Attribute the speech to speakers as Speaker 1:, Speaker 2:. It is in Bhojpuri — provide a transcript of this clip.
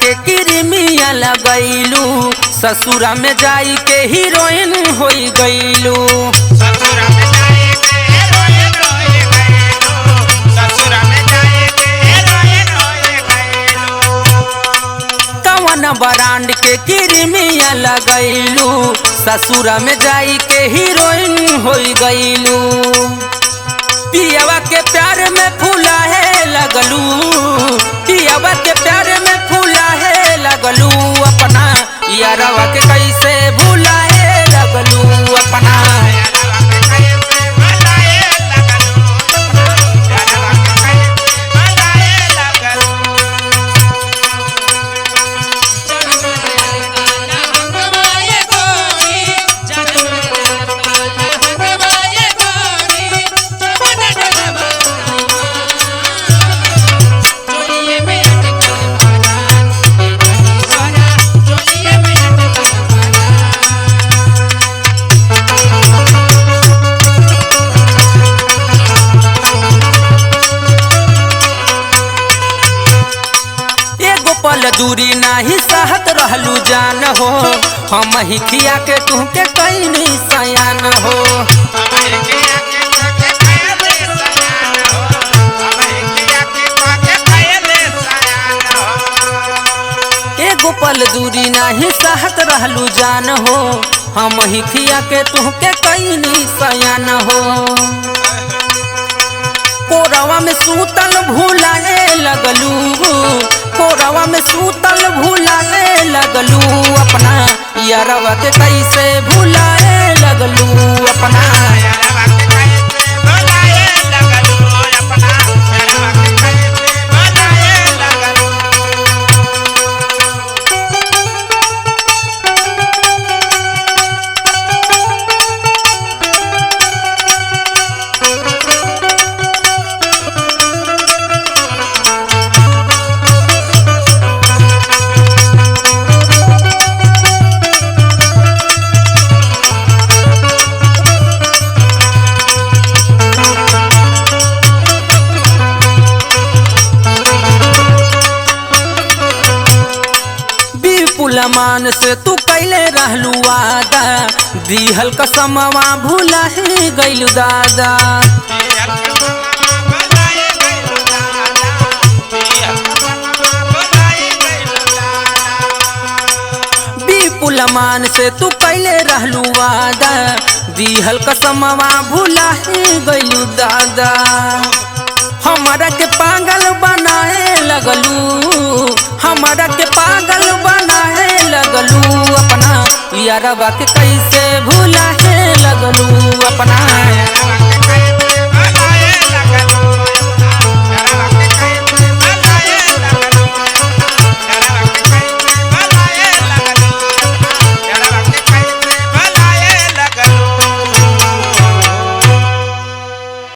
Speaker 1: के किरमिया लगैलू, ससुरा में जाई के हीरोइन हो गईलू। कवन ब्रांड के किरमिया लगैलू, ससुरा में जाई के हीरोइन हो गईलू। पियवा के प्यार में फूला है लगलू, पियवा के प्यार में फूला है लगलू। अपना यारवा के कैसे भूला है लगलू अपना। दूरी नाही सहत रहलू जान हो, हम ही खिया के तुहके कैनी सयान हो। एगो पल दूरी नाही सहत रहलू जान हो, हम ही खिया के तुहके कैनी सयान हो। कोरवा में सूतल भूलाए लगलू, कोरवा में सूतल भूलाए लगलू। अपना यारवा के कैसे भूलाए लगलू अपना। मान से तू कैले रहलू वादा, दिहल कसमवा भूला ही गइलू दादा। विपुल मान से तू कैले रहलू वादा, दिहल कसमवा भूला ही गइलू दादा। हमारा के पागल बनाए लगलू, हमारा के पागल बनाए लगलू अपना। यारवा के कैसे भूला है लगलू अपना।